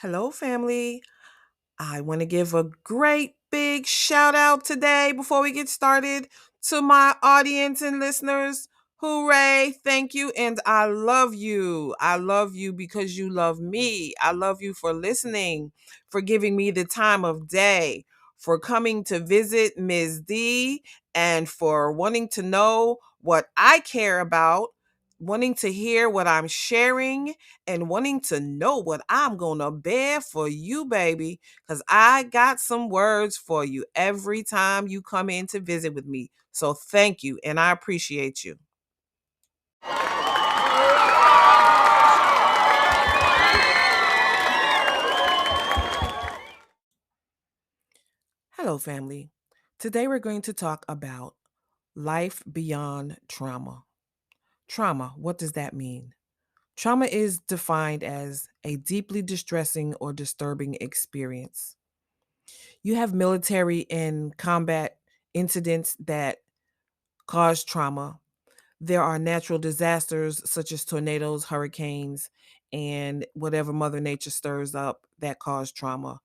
Hello, family. I want to give a great big shout out today before we get started to my audience and listeners. Hooray! Thank you. And I love you. I love you because you love me. I love you for listening, for giving me the time of day, for coming to visit Ms. D, and for wanting to know what I care about, wanting to hear what I'm sharing, and wanting to know what I'm going to bear for you, baby, because I got some words for you every time you come in to visit with me. So thank you, and I appreciate you. Hello, family. Today we're going to talk about life beyond trauma. Trauma, what does that mean? Trauma is defined as a deeply distressing or disturbing experience. You have military and combat incidents that cause trauma. There are natural disasters such as tornadoes, hurricanes, and whatever Mother Nature stirs up that cause trauma.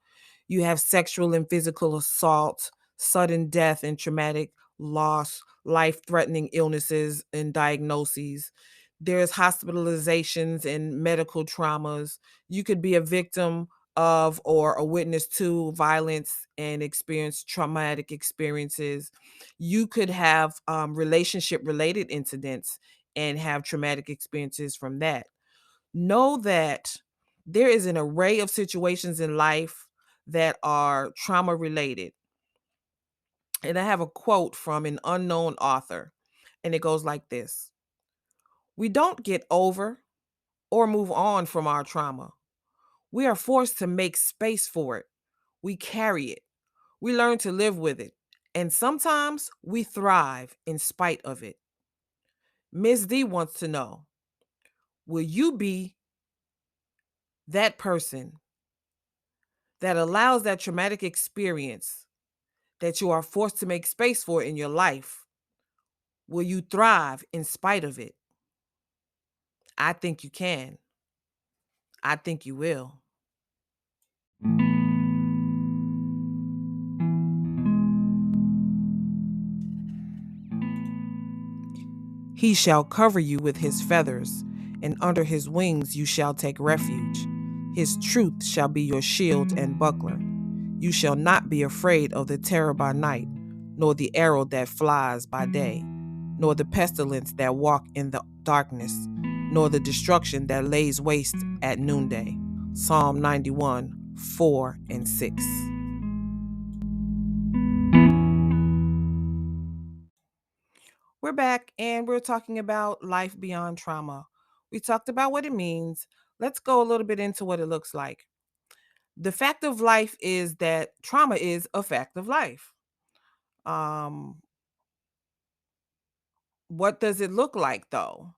You have sexual and physical assault, sudden death and traumatic loss, life threatening illnesses and diagnoses. There's hospitalizations and medical traumas. You could be a victim of or a witness to violence and experience traumatic experiences. You could have relationship related incidents and have traumatic experiences from that. Know that there is an array of situations in life that are trauma related. And I have a quote from an unknown author, and it goes like this: We don't get over or move on from our trauma. We are forced to make space for it. We carry it. We learn to live with it. And sometimes we thrive in spite of it. Ms. D wants to know, will you be that person that allows that traumatic experience that you are forced to make space for in your life? Will you thrive in spite of it? I think you can. I think you will. He shall cover you with his feathers, and under his wings you shall take refuge. His truth shall be your shield and buckler. You shall not be afraid of the terror by night, nor the arrow that flies by day, nor the pestilence that walk in the darkness, nor the destruction that lays waste at noonday. Psalm 91, 4 and 6. We're back and we're talking about life beyond trauma. We talked about what it means. Let's go a little bit into what it looks like. The fact of life is that trauma is a fact of life. Um, what does it look like though?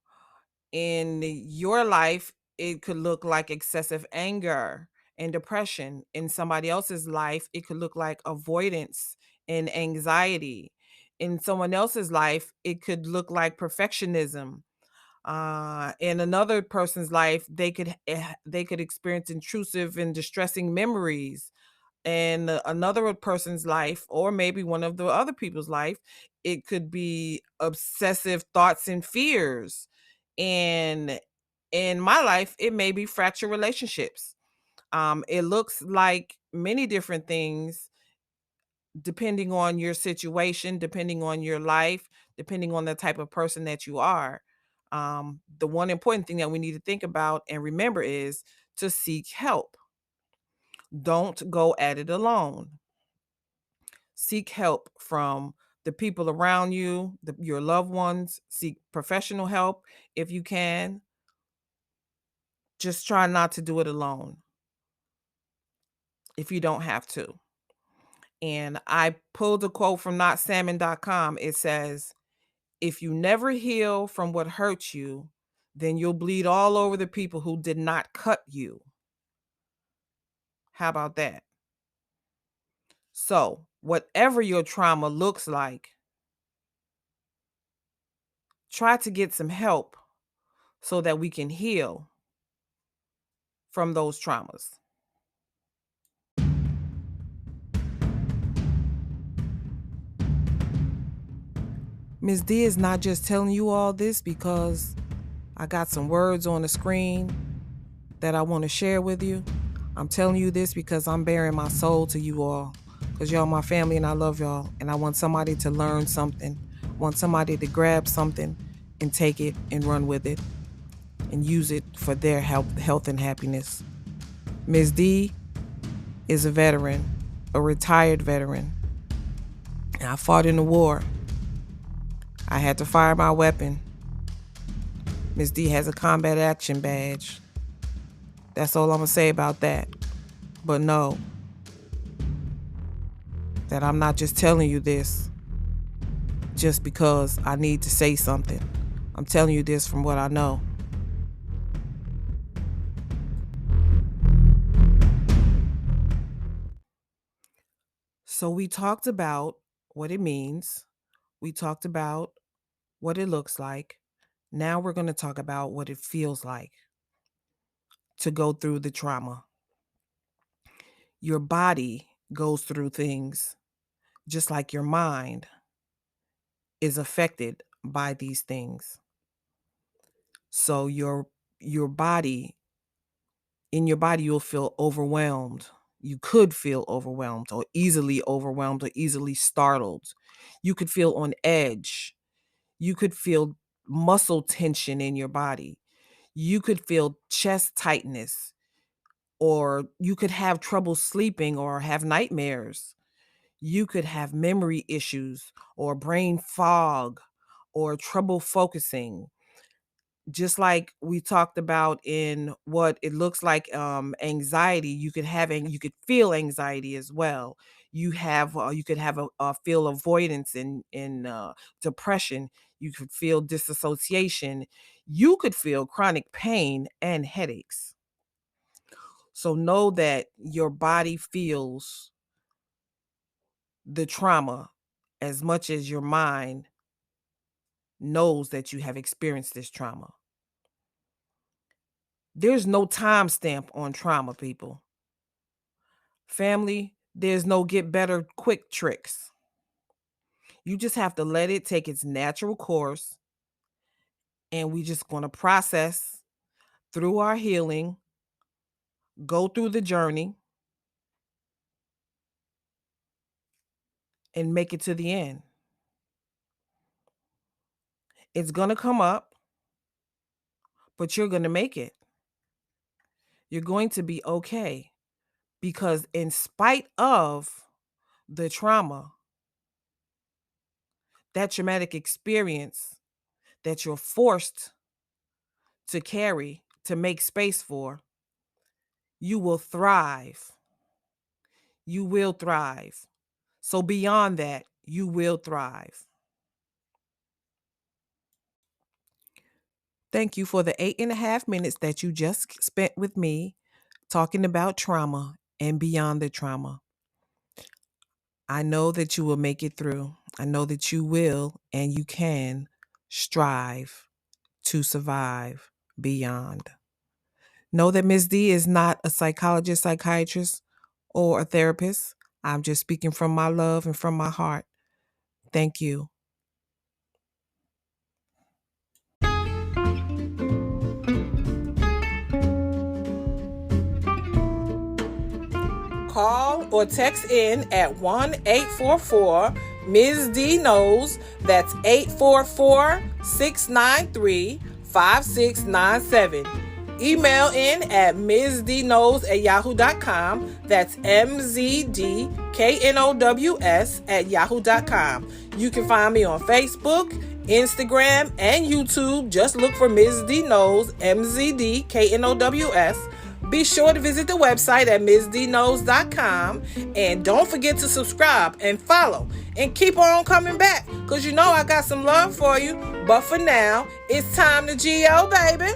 In your life, it could look like excessive anger and depression. In somebody else's life, it could look like avoidance and anxiety. In someone else's life, it could look like perfectionism. In another person's life, they could experience intrusive and distressing memories. In another person's life, or maybe one of the other people's life, it could be obsessive thoughts and fears. And in my life, it may be fractured relationships. It looks like many different things depending on your situation, depending on your life, depending on the type of person that you are. The one important thing that we need to think about and remember is to seek help. Don't go at it alone. Seek help from the people around you, your loved ones. Seek professional help if you can. Just try not to do it alone if you don't have to. And I pulled a quote from notsalmon.com. It says, if you never heal from what hurts you, then you'll bleed all over the people who did not cut you. How about that? So, whatever your trauma looks like, try to get some help so that we can heal from those traumas. Ms. D is not just telling you all this because I got some words on the screen that I want to share with you. I'm telling you this because I'm bearing my soul to you all, because y'all my family and I love y'all, and I want somebody to learn something. I want somebody to grab something and take it and run with it and use it for their health and happiness. Ms. D is a veteran, a retired veteran. And I fought in the war. I had to fire my weapon. Ms. D has a combat action badge. That's all I'm gonna say about that. But know that I'm not just telling you this just because I need to say something. I'm telling you this from what I know. So we talked about what it means. We talked about what it looks like. Now we're going to talk about what it feels like to go through the trauma. Your body goes through things just like your mind is affected by these things. So your body, in your body, you'll feel overwhelmed. You could feel overwhelmed or easily startled. You could feel on edge. You could feel muscle tension in your body. You could feel chest tightness, or you could have trouble sleeping or have nightmares. You could have memory issues or brain fog or trouble focusing. Just like we talked about in what it looks like, anxiety, you could feel anxiety as well. You could have a feel avoidance in depression. You could feel disassociation. You could feel chronic pain and headaches. So know that your body feels the trauma as much as your mind knows that you have experienced this trauma. There's no timestamp on trauma, people. Family, there's no get better quick tricks. You just have to let it take its natural course, and we just going to process through our healing, go through the journey, and make it to the end. It's going to come up, but you're going to make it. You're going to be okay, because in spite of the trauma, that traumatic experience that you're forced to carry, to make space for, you will thrive. You will thrive. So beyond that, you will thrive. Thank you for the 8.5 minutes that you just spent with me talking about trauma and beyond the trauma. I know that you will make it through. I know that you will and you can strive to survive beyond. Know that Ms. D is not a psychologist, psychiatrist, or a therapist. I'm just speaking from my love and from my heart. Thank you. Call or text in at 1-844-Ms. D Knows. That's 844-693-5697. Email in at mzdknows@yahoo.com. That's mzdknows@yahoo.com. You can find me on Facebook, Instagram, and YouTube. Just look for Ms. D Knows, MZDKNOWS. Be sure to visit the website at mzdknows.com, and don't forget to subscribe and follow and keep on coming back, because you know I got some love for you. But for now, it's time to GO, baby.